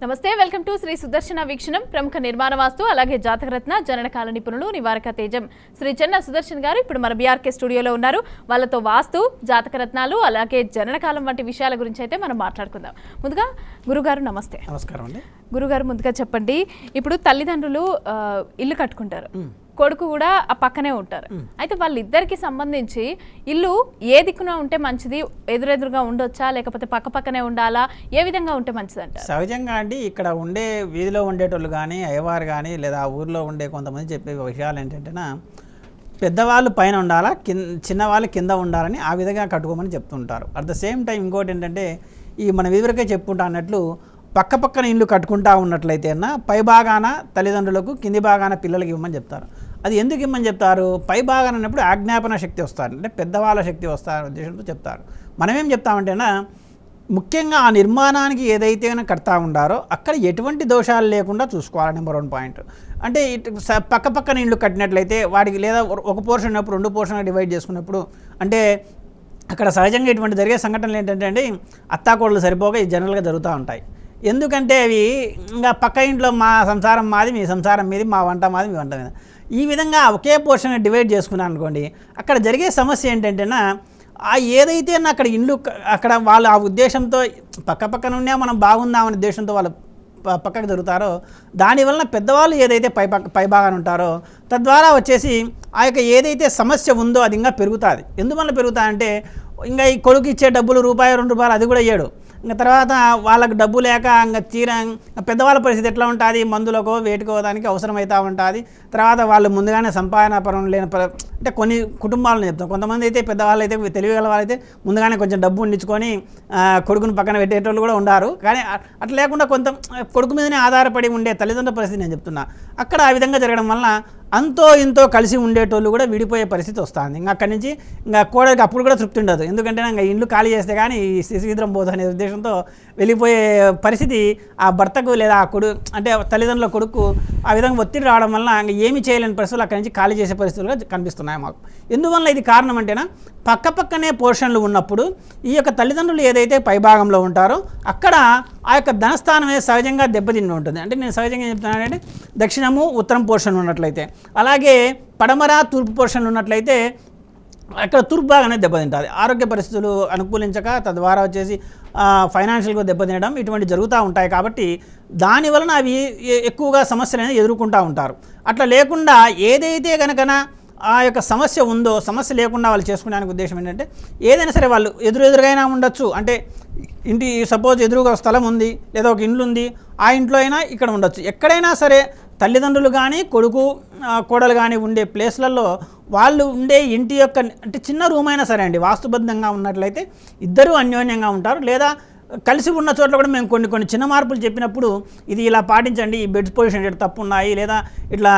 నమస్తే, welcome to Shri సుదర్శన వీక్షణం. ప్రముఖ నిర్మాణ వాస్తు అలాగే జాతకరత్న జననకాల నిపుణులు నివారక తేజం శ్రీ చెన్న సుదర్శన్ గారు ఇప్పుడు మన బీఆర్కే స్టూడియోలో ఉన్నారు. వాళ్ళతో వాస్తు, జాతకరత్నాలు అలాగే జననకాలం వంటి విషయాల గురించి అయితే మనం మాట్లాడుకుందాం. ముందుగా గురుగారు నమస్తే. నమస్కారం అండి. గురుగారు ముందుగా చెప్పండి, ఇప్పుడు తల్లిదండ్రులు ఇల్లు కట్టుకుంటారు, కొడుకు కూడా ఆ పక్కనే ఉంటారు. అయితే వాళ్ళిద్దరికి సంబంధించి ఇల్లు ఏ దిక్కున ఉంటే మంచిది, ఎదురెదురుగా ఉండొచ్చా లేకపోతే పక్క పక్కనే ఉండాలా, ఏ విధంగా ఉంటే మంచిది అంటారు? సహజంగా అండి, ఇక్కడ ఉండే వీధిలో ఉండేటోళ్ళు కానీ అయ్యవారు కానీ లేదా ఆ ఊర్లో ఉండే కొంతమంది చెప్పే విషయాలు ఏంటంటేనా, పెద్దవాళ్ళు పైన ఉండాలా, చిన్నవాళ్ళు కింద ఉండాలని ఆ విధంగా కట్టుకోమని చెప్తుంటారు. అట్ ద సేమ్ టైం ఇంకోటి ఏంటంటే, ఈ మన వివరికే చెప్పుకుంటా అన్నట్లు పక్క పక్కన ఇల్లు కట్టుకుంటా ఉన్నట్లయితే అన్న పై భాగాన తల్లిదండ్రులకు, కింది భాగాన పిల్లలకి ఇవ్వమని చెప్తారు. అది ఎందుకు ఇవ్వమని చెప్తారు? పై భాగాన అన్నప్పుడు ఆజ్ఞాపన శక్తి వస్తారు, అంటే పెద్దవాళ్ళ శక్తి వస్తారనే ఉద్దేశంతో చెప్తారు. మనమేం చెప్తామంటేనా, ముఖ్యంగా ఆ నిర్మాణానికి ఏదైతే కడతా ఉండారో అక్కడ ఎటువంటి దోషాలు లేకుండా చూసుకోవాలి. Number 1 point. అంటే పక్క పక్కన ఇల్లు కట్టినట్లయితే వాడికి లేదా ఒక పోర్షన్ ఉన్నప్పుడు 2 పోర్షన్గా డివైడ్ చేసుకున్నప్పుడు, అంటే అక్కడ సహజంగా ఇటువంటి జరిగే సంఘటనలు ఏంటంటే అండి, అత్తాకోడలు సరిపోక ఈ జనరల్గా జరుగుతూ ఉంటాయి. ఎందుకంటే అవి ఇంకా పక్క ఇంట్లో మా సంసారం మాది, మీ సంసారం మీది, మా వంట మాది, మీ వంట మీద, ఈ విధంగా ఒకే పోర్షన్ డివైడ్ చేసుకున్నాను అనుకోండి, అక్కడ జరిగే సమస్య ఏంటంటేనా, ఆ ఏదైతే అక్కడ ఇండ్లు అక్కడ వాళ్ళు ఆ ఉద్దేశంతో పక్క పక్కన ఉన్నా మనం బాగుందామనే ఉద్దేశంతో వాళ్ళు పక్కకు జరుగుతారో, దానివల్ల పెద్దవాళ్ళు ఏదైతే పై భాగాన ఉంటారో తద్వారా వచ్చేసి ఆ యొక్క ఏదైతే సమస్య ఉందో అది ఇంకా పెరుగుతుంది. ఎందువల్ల పెరుగుతాయంటే, ఇంకా ఈ కొడుకు ఇచ్చే డబ్బులు ₹1, ₹2 అది కూడా ఇయ్యడు. ఇంకా తర్వాత వాళ్ళకి డబ్బు లేక ఇంకా పెద్దవాళ్ళ పరిస్థితి ఎట్లా ఉంటుంది, మందులకో వేటికో దానికి అవసరమవుతూ ఉంటుంది. తర్వాత వాళ్ళు ముందుగానే సంపాదన పరం లేని అంటే కొన్ని కుటుంబాలను చెప్తాం. కొంతమంది అయితే పెద్దవాళ్ళు అయితే తెలివిగల వాళ్ళైతే ముందుగానే కొంచెం డబ్బు ఉండించుకొని కొడుకుని పక్కన పెట్టేటోళ్ళు కూడా ఉన్నారు. కానీ అట్లా లేకుండా కొంత కొడుకు మీదనే ఆధారపడి ఉండే తల్లిదండ్రుల పరిస్థితి నేను చెప్తున్నా. అక్కడ ఆ విధంగా జరగడం వల్ల అంతో ఇంతో కలిసి ఉండేటోళ్ళు కూడా విడిపోయే పరిస్థితి వస్తుంది. ఇంకా అక్కడి నుంచి ఇంకా కోడలికి అప్పుడు కూడా తృప్తి ఉండదు. ఎందుకంటే ఇంకా ఇండ్లు ఖాళీ చేస్తే కానీ ఈ శీఘ్రం పోదు అనే ఉద్దేశంతో వెళ్ళిపోయే పరిస్థితి ఆ భర్తకు లేదా ఆ అంటే తల్లిదండ్రుల కొడుకు ఆ విధంగా ఒత్తిడి రావడం వల్ల ఇంకా ఏమి చేయలేని పరిస్థితులు అక్కడి నుంచి ఖాళీ చేసే పరిస్థితులుగా కనిపిస్తున్నాయి మాకు. ఎందువల్ల ఇది కారణం అంటేనా, పక్క పక్కనే పోర్షన్లు ఉన్నప్పుడు ఈ యొక్క తల్లిదండ్రులు ఏదైతే పైభాగంలో ఉంటారో అక్కడ ఆ యొక్క ధనస్థానమే సహజంగా దెబ్బతిని ఉంటుంది. అంటే నేను సహజంగా చెప్తున్నానంటే, దక్షిణము ఉత్తరం పోర్షన్ ఉన్నట్లయితే, అలాగే పడమర తూర్పు పోర్షన్లు ఉన్నట్లయితే అక్కడ తూర్పు భాగానే దెబ్బతింటుంది. ఆరోగ్య పరిస్థితులు అనుకూలించక తద్వారా వచ్చేసి ఫైనాన్షియల్గా దెబ్బతినడం ఇటువంటి జరుగుతూ ఉంటాయి. కాబట్టి దానివలన అవి ఎక్కువగా సమస్యలు అనేది ఎదుర్కొంటూ ఉంటారు. అట్లా లేకుండా ఏదైతే కనుకన ఆ యొక్క సమస్య ఉందో, సమస్య లేకుండా వాళ్ళు చేసుకోవడానికి ఉద్దేశం ఏంటంటే, ఏదైనా సరే వాళ్ళు ఎదురుగానే ఉండొచ్చు. అంటే ఇంటి సపోజ్ ఎదురుగా స్థలం ఉంది లేదా ఒక ఇండ్లు ఉంది, ఆ ఇంట్లో అయినా ఇక్కడ ఉండొచ్చు. ఎక్కడైనా సరే తల్లిదండ్రులు కానీ కొడుకు కోడలు కానీ ఉండే ప్లేస్లలో వాళ్ళు ఉండే ఇంటి యొక్క అంటే చిన్న రూమ్ అయినా సరే అండి, వాస్తుబద్ధంగా ఉన్నట్లయితే ఇద్దరూ అన్యోన్యంగా ఉంటారు. లేదా కలిసి ఉన్న చోట్ల కూడా మేము కొన్ని చిన్న మార్పులు చెప్పినప్పుడు ఇది ఇలా పాటించండి, ఈ బెడ్ పొజిషన్ ఇట్లా తప్పు ఉన్నాయి, లేదా ఇట్లా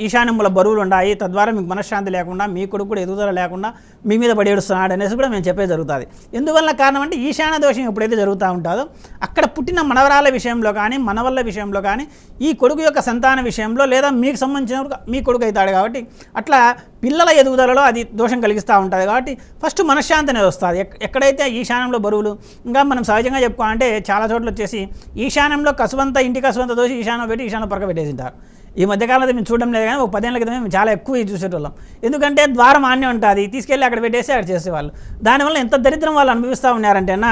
ఈశాన్యముల బరువులు ఉన్నాయి, తద్వారా మీకు మనశ్శాంతి లేకుండా మీ కొడుకు కూడా ఎదుగుదల లేకుండా మీ మీద పడి ఏడుస్తున్నాడు అనేసి కూడా మేము చెప్పే జరుగుతుంది. ఎందువల్ల కారణం అంటే, ఈశాన్య దోషం ఎప్పుడైతే జరుగుతూ ఉంటుందో అక్కడ పుట్టిన మనవరాల విషయంలో కానీ మనవల్ల విషయంలో కానీ ఈ కొడుకు యొక్క సంతాన విషయంలో లేదా మీకు సంబంధించిన మీ కొడుకు అవుతాడు. కాబట్టి అట్లా పిల్లల ఎదుగుదలలో అది దోషం కలిగిస్తూ ఉంటుంది. కాబట్టి ఫస్ట్ మనశ్శాంతి అనేది వస్తుంది. ఎక్కడైతే ఈశాన్యంలో బరువులు, ఇంకా మనం సహజంగా చెప్పుకోవాలంటే చాలా చోట్ల వచ్చేసి ఈశాన్యంలో కసువంతా ఇంటి కసువంతా దోషి ఈశాన్యం పెట్టి ఈశాన్యం పక్క పెట్టేసింటారు. ఈ మధ్యకాలంలో మేము చూడడం లేదు, కానీ ఒక 10 ఏళ్ల క్రితమే మేము చాలా ఎక్కువ చూసేటోళ్ళం. ఎందుకంటే ద్వారం ఆన్నే ఉంటుంది, తీసుకెళ్ళి అక్కడ పెట్టేసి అక్కడ చేసేవాళ్ళు. దానివల్ల ఎంత దరిద్రం వాళ్ళు అనుభవిస్తూ ఉన్నారంటేనా,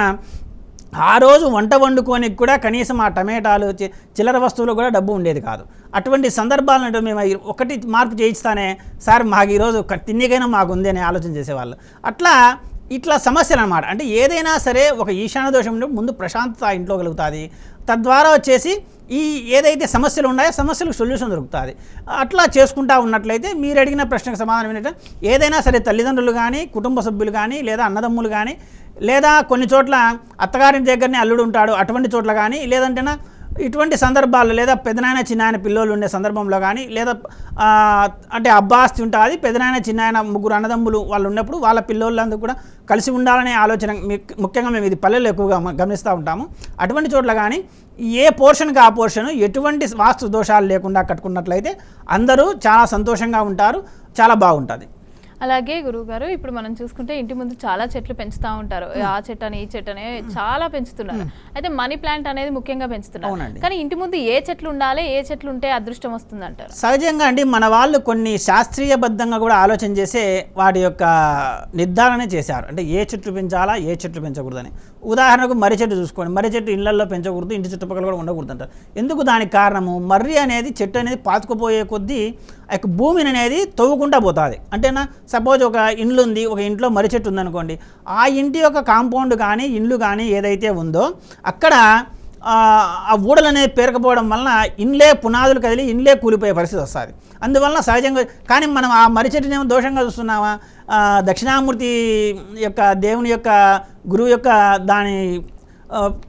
ఆ రోజు వంట వండుకోనికి కూడా కనీసం ఆ టమాటాలు చిల్లర వస్తువులు కూడా డబ్బు ఉండేది కాదు. అటువంటి సందర్భాలను మేము ఒకటి మార్పు చేయిస్తానే సార్ మాకు ఈరోజు తిండికైనా మాకు ఉంది అనే ఆలోచన చేసేవాళ్ళు. ఇట్లా సమస్యలు అన్నమాట. అంటే ఏదైనా సరే ఒక ఈశాన్య దోషం ముందు ప్రశాంతత ఇంట్లో కలుగుతుంది. తద్వారా వచ్చేసి ఈ ఏదైతే సమస్యలు ఉన్నాయో సమస్యలకు సొల్యూషన్ దొరుకుతుంది. అట్లా చేసుకుంటూ ఉన్నట్లయితే మీరు అడిగిన ప్రశ్నకు సమాధానం ఏంటంటే, ఏదైనా సరే తల్లిదండ్రులు కానీ కుటుంబ సభ్యులు కానీ లేదా అన్నదమ్ములు కానీ లేదా కొన్ని చోట్ల అత్తగారి దగ్గరనే అల్లుడు ఉంటాడు అటువంటి చోట్ల కానీ, లేదంటేనా ఇటువంటి సందర్భాల్లో లేదా పెదనాయన చిన్నాయన పిల్లోళ్ళు ఉండే సందర్భంలో కానీ, లేదా అంటే అబ్బాస్తి ఉంటుంది, పెదనాయన చిన్నాయన ముగ్గురు అన్నదమ్ములు వాళ్ళు ఉన్నప్పుడు వాళ్ళ పిల్లోళ్ళందరూ కూడా కలిసి ఉండాలనే ఆలోచన ముఖ్యంగా మేము ఇది పల్లెల్లో ఎక్కువగా గమనిస్తూ ఉంటాము. అటువంటి చోట్ల కానీ ఏ పోర్షన్కి ఆ పోర్షన్ ఎటువంటి వాస్తు దోషాలు లేకుండా కట్టుకున్నట్లయితే అందరూ చాలా సంతోషంగా ఉంటారు, చాలా బాగుంటుంది. అలాగే గురువుగారు ఇప్పుడు మనం చూసుకుంటే ఇంటి ముందు చాలా చెట్లు పెంచుతూ ఉంటారు, ఆ చెట్టు అని ఈ చెట్టు అని చాలా పెంచుతున్నారు. అయితే మనీ ప్లాంట్ అనేది ముఖ్యంగా పెంచుతున్నారు. కానీ ఇంటి ముందు ఏ చెట్లు ఉండాలి, ఏ చెట్లు ఉంటే అదృష్టం వస్తుంది అంటారు? సహజంగా అండి మన వాళ్ళు కొన్ని శాస్త్రీయబద్ధంగా కూడా ఆలోచన చేసే వాటి యొక్క నిర్ధారణ చేశారు. అంటే ఏ చెట్లు పెంచాలా, ఏ చెట్లు పెంచకూడదని. ఉదాహరణకు మర్రి చెట్టు చూసుకోండి, మర్రి చెట్టు ఇళ్లలో పెంచకూడదు, ఇంటి చుట్టుపక్కల కూడా ఉండకూడదు అంటారు. ఎందుకు? దానికి కారణము మర్రి అనేది చెట్టు అనేది పాతుకుపోయే కొద్దీ ఆ యొక్క భూమిని అనేది తవ్వుకుంటా పోతుంది. అంటేనా సపోజ్ ఒక ఇండ్లు ఉంది, ఒక ఇంట్లో మర్రి చెట్టు ఉందనుకోండి, ఆ ఇంటి యొక్క కాంపౌండ్ కానీ ఇండ్లు కానీ ఏదైతే ఉందో అక్కడ ఆ ఊడలు అనేది పేరకపోవడం వలన ఇండ్లే పునాదులు కదిలి ఇండ్లే కూలిపోయే పరిస్థితి వస్తుంది. అందువలన సహజంగా కానీ మనం ఆ మర్రి చెట్టుని ఏమో దోషంగా చూస్తున్నామా? దక్షిణామూర్తి యొక్క దేవుని యొక్క గురువు యొక్క దాని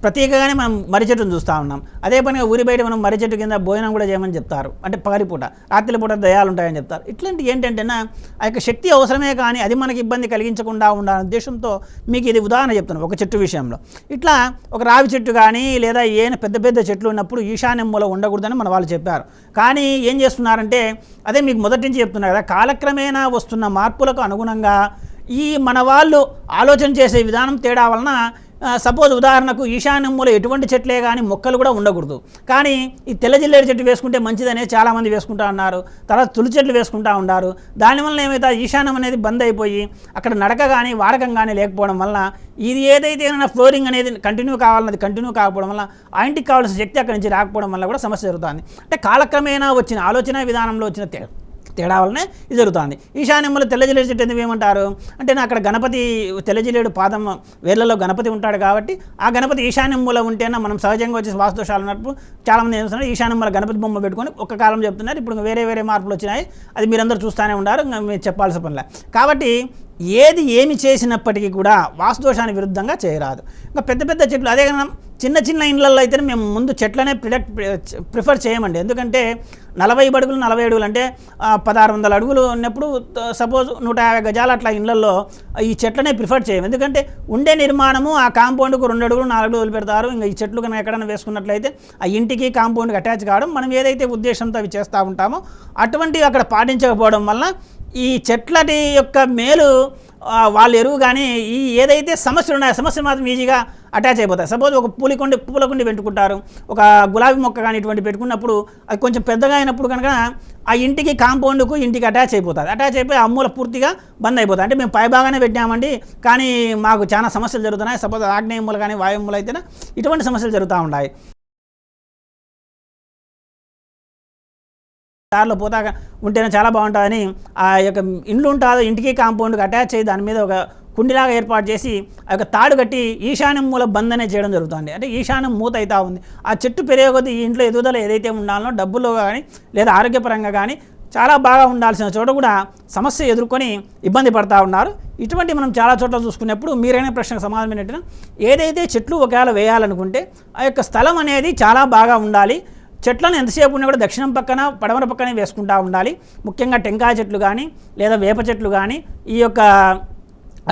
ప్రత్యేకంగానే మనం మర్రి చెట్టును చూస్తూ ఉన్నాం. అదే పనిగా ఊరి బయట మనం మర్రి చెట్టు కింద భోజనం కూడా చేయమని చెప్తారు. అంటే పగలిపూట, రాత్రిపూట దయాలు ఉంటాయని చెప్తారు. ఇట్లాంటి ఏంటంటేనా ఆ యొక్క శక్తి అవసరమే కానీ అది మనకి ఇబ్బంది కలిగించకుండా ఉండాలనే ఉద్దేశంతో మీకు ఇది ఉదాహరణ చెప్తున్నాను ఒక చెట్టు విషయంలో. ఇట్లా ఒక రావి చెట్టు కానీ లేదా పెద్ద పెద్ద చెట్లు ఉన్నప్పుడు ఈశాన్యం మూల ఉండకూడదని మన వాళ్ళు చెప్పారు. కానీ ఏం చేస్తున్నారంటే అదే మీకు మొదటి నుంచి చెప్తున్నారు కదా, కాలక్రమేణా వస్తున్న మార్పులకు అనుగుణంగా ఈ మన వాళ్ళు ఆలోచన చేసే విధానం తేడా వలన సపోజ్ ఉదాహరణకు ఈశాన్యం మూల ఎటువంటి చెట్లే కానీ మొక్కలు కూడా ఉండకూడదు. కానీ ఈ తెల్ల జిల్లేడు చెట్టు వేసుకుంటే మంచిదనే చాలామంది వేసుకుంటా ఉన్నారు. తర్వాత తులి చెట్లు వేసుకుంటా ఉన్నారు. దానివల్ల ఏమైతే ఈశాన్యం అనేది బంద్ అయిపోయి అక్కడ నడక కానీ వాడకం కానీ లేకపోవడం వల్ల ఇది ఏదైతే ఫ్లోరింగ్ అనేది కంటిన్యూ కావాలన్నది కంటిన్యూ కాకపోవడం వల్ల ఆ ఇంటికి కావాల్సిన శక్తి అక్కడి నుంచి రాకపోవడం వల్ల కూడా సమస్య జరుగుతుంది. అంటే కాలక్రమేణా వచ్చిన ఆలోచన విధానంలో వచ్చిన తేడా వల్లనే ఇది జరుగుతుంది. ఈశాన్యంలో తెల్లజిలేడు చెట్టు ఎందుకు ఏమంటారు అంటే అక్కడ గణపతి తెల్లజిలేడు పాదం వేర్లలో గణపతి ఉంటాడు కాబట్టి ఆ గణపతి ఈశాన్యం మూల ఉంటేనా మనం సహజంగా వచ్చేసి వాస్తుదోషాలు ఉన్నప్పుడు చాలామంది ఏం చేస్తున్నారు ఈశాన్యం మూల గణపతి బొమ్మ పెట్టుకొని ఒక కాలం చెప్తున్నారు. ఇప్పుడు వేరే వేరే మార్పులు వచ్చినాయి, అది మీరందరూ చూస్తూనే ఉన్నారు, మీరు చెప్పాల్సిన పనిలే. కాబట్టి ఏమి చేసినప్పటికీ కూడా వాస్తుదోషానికి విరుద్ధంగా చేయరాదు. ఇంకా పెద్ద పెద్ద చెట్లు అదే కన్నా చిన్న చిన్న ఇండ్లలో అయితే మేము ముందు చెట్లనే ప్రిఫర్ చేయమండి. ఎందుకంటే 40 అడుగులు 40 అడుగులు అంటే 1600 అడుగులు ఉన్నప్పుడు సపోజ్ 150 గజాలు అట్లా ఇండ్లలో ఈ చెట్లనే ప్రిఫర్ చేయము. ఎందుకంటే ఉండే నిర్మాణము ఆ కాంపౌండ్కు 2 అడుగులు 4 అడుగులు పెడతారు. ఇంకా ఈ చెట్లు కనుక ఎక్కడైనా వేసుకున్నట్లయితే ఆ ఇంటికి కాంపౌండ్కి అటాచ్ కావడం, మనం ఏదైతే ఉద్దేశంతో అవి చేస్తూ ఉంటామో అటువంటివి అక్కడ పాటించకపోవడం వల్ల ఈ చెట్లటి యొక్క మేలు వాళ్ళ ఎరువు కానీ ఈ ఏదైతే సమస్యలు ఉన్నాయో సమస్యలు మాత్రం ఈజీగా అటాచ్ అయిపోతాయి. సపోజ్ ఒక పూలకుండి పెట్టుకుంటారు, ఒక గులాబీ మొక్క కానీ ఇటువంటి పెట్టుకున్నప్పుడు అది కొంచెం పెద్దగా అయినప్పుడు కనుక ఆ ఇంటికి కాంపౌండ్కు ఇంటికి అటాచ్ అయిపోతుంది. అటాచ్ అయిపోయి ఆ మూల పూర్తిగా బంద్ అయిపోతుంది. అంటే మేము పైభాగానే పెట్టామండి కానీ మాకు చాలా సమస్యలు జరుగుతున్నాయి. సపోజ్ ఆగ్నేయ మూల కానీ వాయువు మూల అయితేనే ఇటువంటి సమస్యలు జరుగుతూ ఉన్నాయి. దారిలో పోతా ఉంటేనే చాలా బాగుంటుందని ఆ యొక్క ఇండ్లు ఉంటుందో ఇంటికి కాంపౌండ్కి అటాచ్ అయ్యి దాని మీద ఒక కుండిలాగా ఏర్పాటు చేసి ఆ యొక్క తాడు కట్టి ఈశాన్యం మూల బంద్ అనేది చేయడం జరుగుతుంది. అంటే ఈశాన్యం మూత అవుతా ఉంది. ఆ చెట్టు పెరిగే కొద్దీ ఈ ఇంట్లో ఎదుగుదల ఏదైతే ఉండాలనో డబ్బుల్లో కానీ లేదా ఆరోగ్యపరంగా కానీ చాలా బాగా ఉండాల్సిన చోట కూడా సమస్య ఎదుర్కొని ఇబ్బంది పడతా ఉన్నారు. ఇటువంటి మనం చాలా చోట్ల చూసుకున్నప్పుడు మీరైన ప్రశ్నకు సమాధానం ఏంటంటే ఏదైతే చెట్లు ఒకవేళ వేయాలనుకుంటే ఆ యొక్క స్థలం అనేది చాలా బాగా ఉండాలి. చెట్లను ఎంతసేపు ఉన్నా కూడా దక్షిణం పక్కన పడమర పక్కనే వేసుకుంటూ ఉండాలి. ముఖ్యంగా టెంకాయ చెట్లు కానీ లేదా వేప చెట్లు కానీ ఈ యొక్క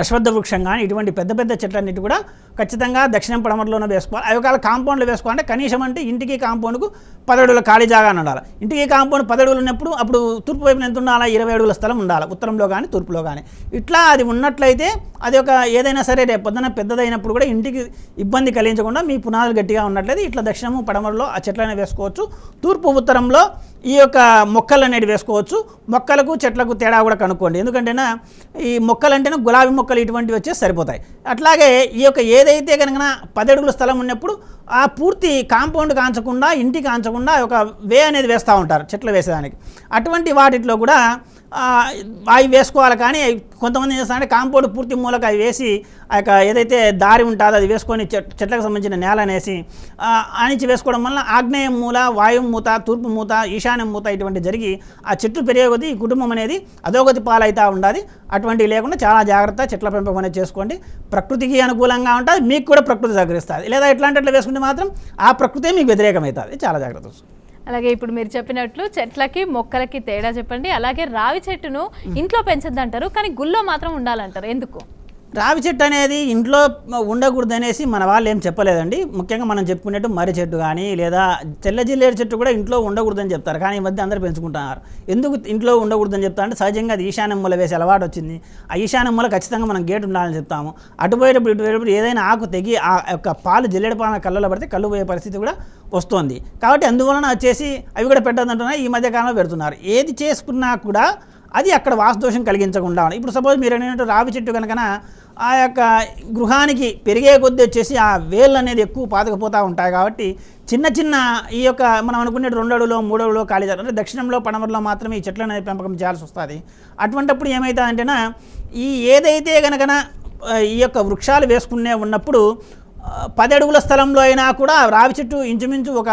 అశ్వత్థ వృక్షం కానీ ఇటువంటి పెద్ద పెద్ద చెట్లన్నిటి కూడా ఖచ్చితంగా దక్షిణం పడమరలోనే వేసుకోవాలి. అవి ఒకవేళ కాంపౌండ్లో వేసుకోవాలంటే కనీసం అంటే ఇంటికి కాంపౌండ్కు 10 అడుగుల ఖాళీ జాగా ఉండాలి. ఇంటికి కాంపౌండ్ 10 అడుగులు ఉన్నప్పుడు అప్పుడు తూర్పు వైపున ఎంత ఉండాలి? 20 అడుగుల స్థలం ఉండాలి, ఉత్తరంలో కానీ తూర్పులో కానీ. ఇట్లా అది ఉన్నట్లయితే అది ఒక ఏదైనా సరే రేపు పొద్దున పెద్దదైనప్పుడు కూడా ఇంటికి ఇబ్బంది కలిగించకుండా మీ పునాదులు గట్టిగా ఉన్నట్లయితే ఇట్లా దక్షిణము పడమరలో ఆ చెట్లనే వేసుకోవచ్చు. తూర్పు ఉత్తరంలో ఈ యొక్క మొక్కలు అనేవి వేసుకోవచ్చు. మొక్కలకు చెట్లకు తేడా కూడా కనుక్కోండి. ఎందుకంటేనా ఈ మొక్కలు అంటేనే గులాబీ మొక్కలు ఇటువంటివి వచ్చేసి సరిపోతాయి. అట్లాగే ఈ యొక్క ఏదైతే కనుక 10 అడుగుల స్థలం ఉన్నప్పుడు ఆ పూర్తి కాంపౌండ్ కాంచకుండా ఇంటికి కాంచకుండా ఒక వే అనేది వేస్తూ ఉంటారు చెట్లు వేసేదానికి. అటువంటి వాటిలో కూడా అవి వేసుకోవాలి. కానీ కొంతమంది ఏం చేస్తారంటే కాంపౌండ్ పూర్తి మూలకు అవి వేసి ఆ యొక్క ఏదైతే దారి ఉంటుందో అది వేసుకొని చెట్లకు సంబంధించిన నేల అనేసి ఆనించి వేసుకోవడం వల్ల ఆగ్నేయ మూల, వాయువు మూత, తూర్పు మూత, ఈశాన్యం మూత ఇటువంటి జరిగి ఆ చెట్లు పెరిగే కొద్దీ ఈ కుటుంబం అనేది అధోగతి పాలవుతూ ఉండాలి. అటువంటివి లేకుండా చాలా జాగ్రత్త చెట్ల పెంపకం అనేది చేసుకోండి. ప్రకృతికి అనుకూలంగా ఉంటుంది, మీకు కూడా ప్రకృతి సహకరిస్తుంది. లేదా ఎట్లాంటి వేసుకుంటే మాత్రం ఆ ప్రకృతే మీకు వ్యతిరేకమవుతుంది. చాలా జాగ్రత్త. అలాగే ఇప్పుడు మీరు చెప్పినట్లు చెట్లకి మొక్కలకి తేడా చెప్పండి. అలాగే రావి చెట్టును ఇంట్లో పెంచద్దంటారు కానీ గుళ్ళో మాత్రం ఉండాలంటారు, ఎందుకు? రావి చెట్టు అనేది ఇంట్లో ఉండకూడదు అనేసి మన వాళ్ళు ఏం చెప్పలేదండి. ముఖ్యంగా మనం చెప్పుకునేట్టు మర్రి చెట్టు కానీ లేదా తెల్ల జిల్లేడు చెట్టు కూడా ఇంట్లో ఉండకూడదని చెప్తారు. కానీ ఈ మధ్య అందరూ పెంచుకుంటున్నారు. ఎందుకు ఇంట్లో ఉండకూడదని చెప్తారంటే సహజంగా అది ఈశాన్యం మూల వేసే అలవాటు వచ్చింది. ఆ ఈశాన్యం మూల ఖచ్చితంగా మనం గేట్ ఉండాలని చెప్తాము. అటుపోయేటప్పుడు ఇటుపోయేటప్పుడు ఏదైనా ఆకు తెగి ఆ యొక్క పాలు జిల్లేడు పాల కళ్ళలో పడితే కళ్ళు పోయే పరిస్థితి కూడా వస్తుంది. కాబట్టి అందువలన వచ్చేసి అవి కూడా పెట్టదంటున్నారు. ఈ మధ్య కాలంలో పెడుతున్నారు. ఏది చేసుకున్నా కూడా అది అక్కడ వాస్తుదోషం కలిగించకుండా ఉంది. ఇప్పుడు సపోజ్ మీరు ఏంటంటే రావి చెట్టు కనుక ఆ యొక్క గృహానికి పెరిగే కొద్దీ వచ్చేసి ఆ వేళ్ళు అనేది ఎక్కువ పాతకపోతూ ఉంటాయి. కాబట్టి చిన్న చిన్న ఈ యొక్క మనం అనుకునే 2 అడుగులో 3 అడుగులో ఖాళీ జాగా అంటే దక్షిణంలో పడమరలో మాత్రమే ఈ చెట్లను అనేది పెంపకం చేయాల్సి వస్తుంది. అటువంటిప్పుడు ఏమవుతుందంటేనా ఈ ఏదైతే కనుక ఈ యొక్క వృక్షాలు వేసుకునే ఉన్నప్పుడు 10 అడుగుల స్థలంలో అయినా కూడా రావి చెట్టు ఇంచుమించు ఒక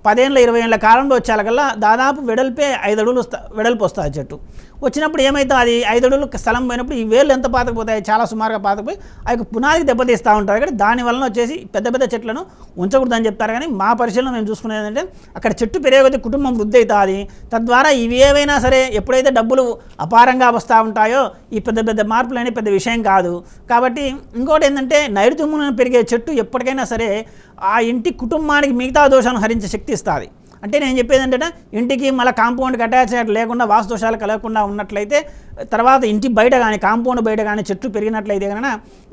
10 ఏళ్ళ 20 ఏళ్ళ కాలంలో వచ్చేలాగల్లా దాదాపు వెడల్పే 5 అడుగులు వెడల్పు వస్తుంది చెట్టు. వచ్చినప్పుడు ఏమైతే అది 5 అడుగులు స్థలం పోయినప్పుడు ఈ వేళ్ళు ఎంత పాతకపోతాయి, చాలా సుమారుగా పాతకపోయి ఆ యొక్క పునాదికి దెబ్బతీస్తూ ఉంటారు. కాబట్టి దానివల్ల వచ్చేసి పెద్ద పెద్ద చెట్లను ఉంచకూడదని చెప్తారు. కానీ మా పరిశీలన మేము చూసుకునేది ఏంటంటే అక్కడ చెట్టు పెరిగే కుటుంబం వృద్ధి అవుతుంది. తద్వారా ఇవి ఏవైనా సరే ఎప్పుడైతే డబ్బులు అపారంగా వస్తూ ఉంటాయో ఈ పెద్ద పెద్ద మార్పులు అనేవి పెద్ద విషయం కాదు. కాబట్టి ఇంకోటి ఏంటంటే నైరుతుమ్మున పెరిగే చెట్టు ఎప్పటికైనా సరే ఆ ఇంటి కుటుంబానికి మిగతా దోషాలను హరించే శక్తి ఇస్తుంది. అంటే నేను చెప్పేది ఏంటంటే ఇంటికి మళ్ళీ కాంపౌండ్కి అటాచ్ లేకుండా వాస్తుదోషాలు కలగకుండా ఉన్నట్లయితే తర్వాత ఇంటి బయట కానీ కాంపౌండ్ బయట కానీ చెట్లు పెరిగినట్లయితే కనుక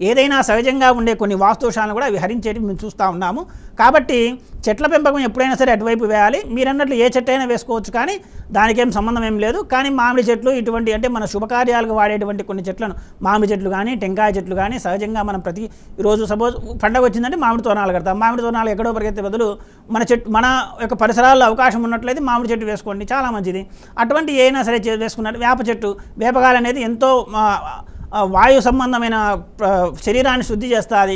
ఏదైనా సహజంగా ఉండే కొన్ని వాస్తుదోషాలను కూడా అవి హరించేవి మేము చూస్తూ ఉన్నాము. కాబట్టి చెట్ల పెంపకం ఎప్పుడైనా సరే అటువైపు వేయాలి. మీరు అన్నట్లు ఏ చెట్టు అయినా వేసుకోవచ్చు, కానీ దానికేం సంబంధం ఏం లేదు. కానీ మామిడి చెట్లు ఇటువంటి అంటే మన శుభకార్యాలకు వాడేటువంటి కొన్ని చెట్లను మామిడి చెట్లు కానీ టెంకాయ చెట్లు కానీ సహజంగా మనం ప్రతి రోజు సపోజ్ పండగ వచ్చిందంటే మామిడి తోరణాలు కడతాం. మామిడి తోరణాలు ఎక్కడో పరిగెత్తే బదులు మన యొక్క పరిసరాల్లో అవకాశం ఉన్నట్లయితే మామిడి చెట్టు వేసుకోండి, చాలా మంచిది. అటువంటి ఏదైనా సరే వేసుకున్నట్టు వేప చెట్టు, వేపగాలి అనేది ఎంతో వాయు సంబంధమైన శరీరాన్ని శుద్ధి చేస్తుంది.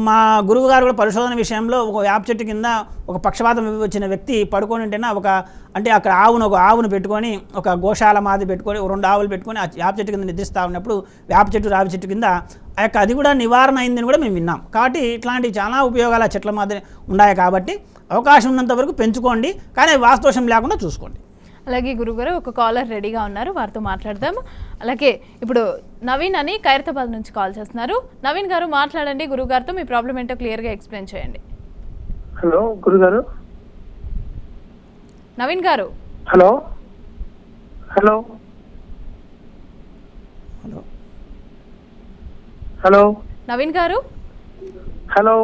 మా గురువుగారు కూడా పరిశోధన విషయంలో ఒక వేప చెట్టు కింద ఒక పక్షపాతం వచ్చిన వ్యక్తి పడుకొని ఉంటేనే అంటే అక్కడ ఒక ఆవును పెట్టుకొని ఒక గోశాల మాది పెట్టుకొని 2 ఆవులు పెట్టుకొని ఆ వేప చెట్టు కింద నిద్రిస్తూ ఉన్నప్పుడు వేప చెట్టు రావి చెట్టు కింద ఆ యొక్క అది కూడా నివారణ అయిందని కూడా మేము విన్నాం. కాబట్టి ఇట్లాంటి చాలా ఉపయోగాలు ఆ చెట్ల మాదిరి ఉన్నాయి. కాబట్టి అవకాశం ఉన్నంత వరకు పెంచుకోండి, కానీ వాస్తుదోషం లేకుండా చూసుకోండి. అలాగే గురుగారు ఒక కాలర్ రెడీగా ఉన్నారు, వారితో మాట్లాడదాం. అలాగే ఇప్పుడు నవీన్ అని ఖైరతాబాద్ నుంచి కాల్ చేస్తున్నారు. నవీన్ గారు మాట్లాడండి, గురుగారితో మీ ప్రాబ్లం ఏంటో క్లియర్గా ఎక్స్ప్లెయిన్ చేయండి. హలో గురుగారు. నవీన్ గారు. Hello hello hello hello Naveen గారు. హలో